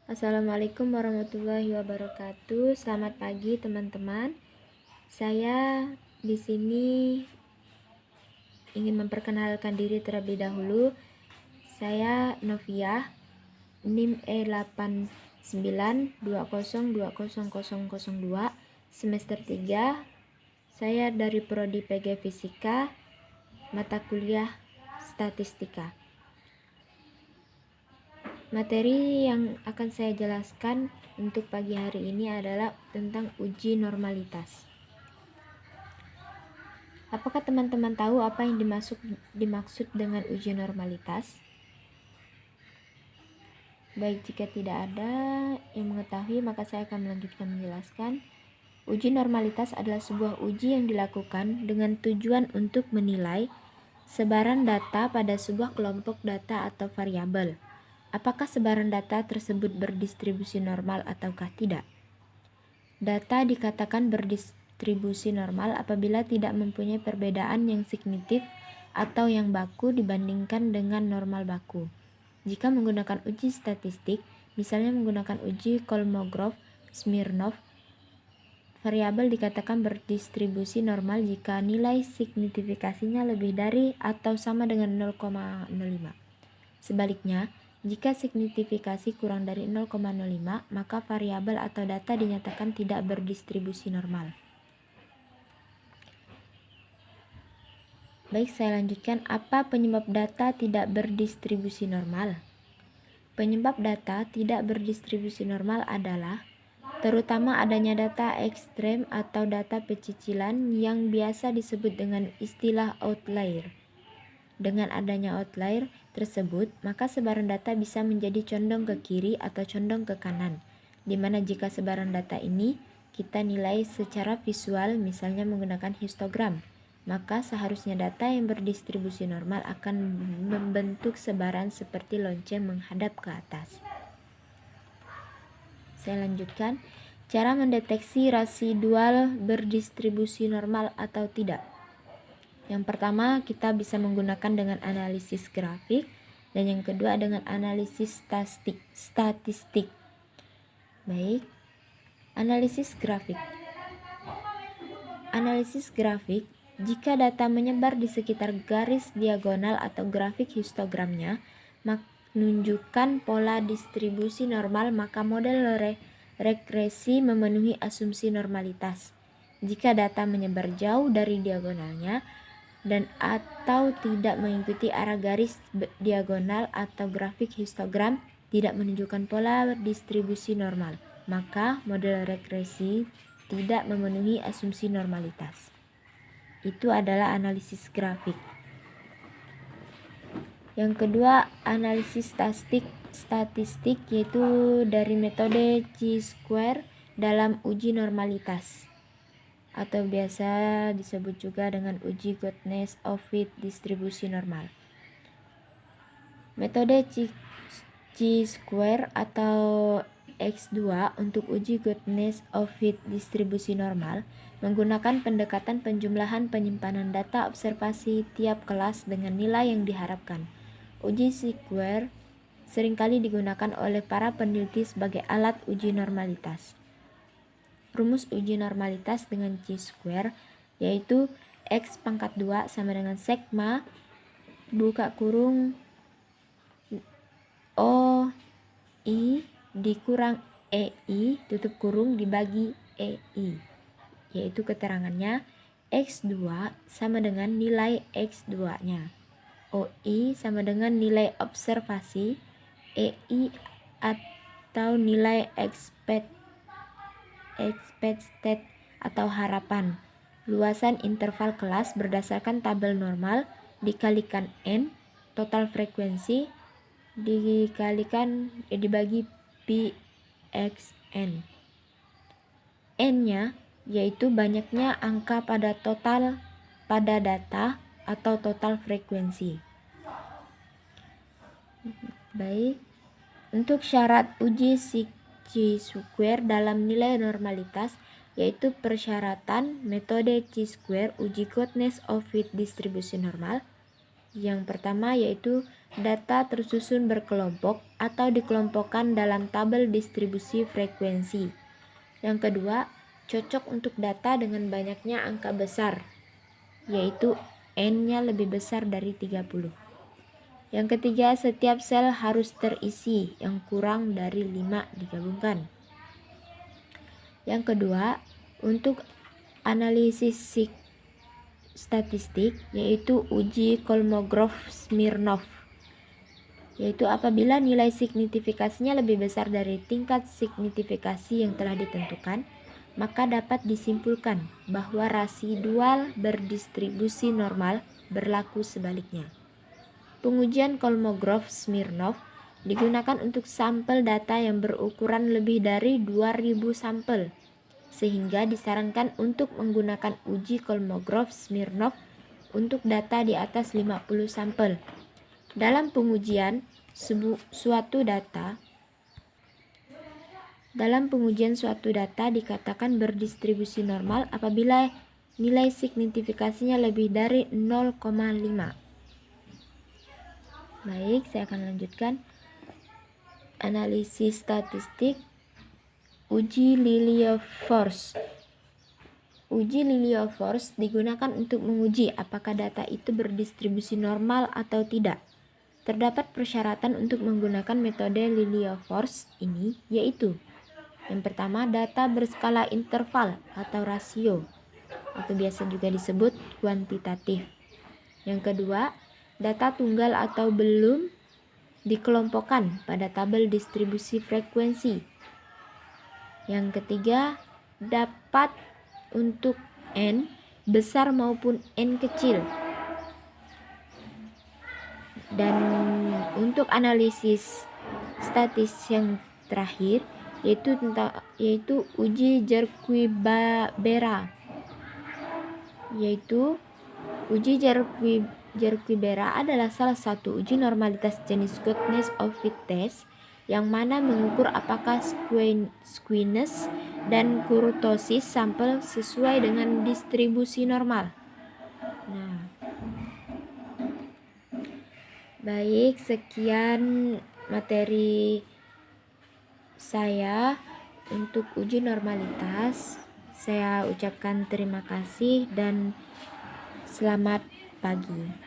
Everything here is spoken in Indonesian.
Assalamualaikum warahmatullahi wabarakatuh. Selamat pagi teman-teman. Saya di sini ingin memperkenalkan diri terlebih dahulu. Saya Novia, NIM E8920200002, semester 3. Saya dari Prodi PG Fisika, mata kuliah Statistika. Materi yang akan saya jelaskan untuk pagi hari ini adalah tentang uji normalitas. Apakah teman-teman tahu apa yang dimaksud dengan uji normalitas? Baik, jika tidak ada yang mengetahui, maka saya akan melanjutkan menjelaskan. Uji normalitas adalah sebuah uji yang dilakukan dengan tujuan untuk menilai sebaran data pada sebuah kelompok data atau variabel. Apakah sebaran data tersebut berdistribusi normal ataukah tidak? Data dikatakan berdistribusi normal apabila tidak mempunyai perbedaan yang signifikan atau yang baku dibandingkan dengan normal baku. Jika menggunakan uji statistik, misalnya menggunakan uji Kolmogorov-Smirnov, variabel dikatakan berdistribusi normal jika nilai signifikasinya lebih dari atau sama dengan 0,05. Sebaliknya, jika signifikasi kurang dari 0,05, maka variabel atau data dinyatakan tidak berdistribusi normal. Baik, saya lanjutkan. Apa penyebab data tidak berdistribusi normal? Penyebab data tidak berdistribusi normal adalah terutama adanya data ekstrem atau data pecicilan yang biasa disebut dengan istilah outlier. Dengan adanya outlier tersebut, maka sebaran data bisa menjadi condong ke kiri atau condong ke kanan, di mana jika sebaran data ini kita nilai secara visual, misalnya menggunakan histogram, maka seharusnya data yang berdistribusi normal akan membentuk sebaran seperti lonceng menghadap ke atas. Saya lanjutkan. Cara mendeteksi residual berdistribusi normal atau tidak. Yang pertama, kita bisa menggunakan dengan analisis grafik, dan yang kedua dengan analisis statistik. Baik, analisis grafik. Analisis grafik, jika data menyebar di sekitar garis diagonal atau grafik histogramnya menunjukkan pola distribusi normal, maka model regresi memenuhi asumsi normalitas. Jika data menyebar jauh dari diagonalnya dan atau tidak mengikuti arah garis diagonal atau grafik histogram tidak menunjukkan pola distribusi normal, maka model regresi tidak memenuhi asumsi normalitas. Itu adalah analisis grafik. Yang kedua, analisis statistik, yaitu dari metode chi-square dalam uji normalitas, atau biasa disebut juga dengan uji goodness of fit distribusi normal. Metode chi-square atau X2 untuk uji goodness of fit distribusi normal menggunakan pendekatan penjumlahan penyimpanan data observasi tiap kelas dengan nilai yang diharapkan. Uji chi-square seringkali digunakan oleh para peneliti sebagai alat uji normalitas. Rumus uji normalitas dengan chi-square yaitu X pangkat 2 sama dengan sigma buka kurung O I dikurang EI tutup kurung dibagi EI, yaitu keterangannya X2 sama dengan nilai X2 nya, OI sama dengan nilai observasi, EI atau nilai expected atau harapan, luasan interval kelas berdasarkan tabel normal dikalikan N, total frekuensi dibagi pi x N. N-nya yaitu banyaknya angka pada data atau total frekuensi. Baik, untuk syarat uji chi-square dalam nilai normalitas yaitu persyaratan metode chi-square uji goodness of fit distribusi normal. Yang pertama yaitu data tersusun berkelompok atau dikelompokkan dalam tabel distribusi frekuensi. Yang kedua, cocok untuk data dengan banyaknya angka besar, yaitu N-nya lebih besar dari 30. Yang ketiga, setiap sel harus terisi, yang kurang dari 5 digabungkan. Yang kedua, untuk analisis statistik, yaitu uji Kolmogorov-Smirnov, yaitu apabila nilai signifikasinya lebih besar dari tingkat signifikasi yang telah ditentukan, maka dapat disimpulkan bahwa residual berdistribusi normal berlaku sebaliknya. Pengujian Kolmogorov-Smirnov digunakan untuk sampel data yang berukuran lebih dari 2000 sampel, sehingga disarankan untuk menggunakan uji Kolmogorov-Smirnov untuk data di atas 50 sampel. Dalam pengujian suatu data dikatakan berdistribusi normal apabila nilai signifikasinya lebih dari 0,5. Baik, saya akan lanjutkan. Analisis statistik uji Lilliefors. Uji Lilliefors digunakan untuk menguji apakah data itu berdistribusi normal atau tidak. Terdapat persyaratan untuk menggunakan metode Lilliefors ini, yaitu yang pertama, data berskala interval atau rasio, atau biasa juga disebut kuantitatif. Yang kedua, data tunggal atau belum dikelompokkan pada tabel distribusi frekuensi. Yang ketiga, dapat untuk N besar maupun N kecil. Dan untuk analisis statis yang terakhir yaitu uji Jerquibera. Jerquibera adalah salah satu uji normalitas jenis Goodness of Fit test yang mana mengukur apakah squeeze dan kurtosis sampel sesuai dengan distribusi normal. Nah, baik, sekian materi saya untuk uji normalitas. Saya ucapkan terima kasih dan selamat pagi.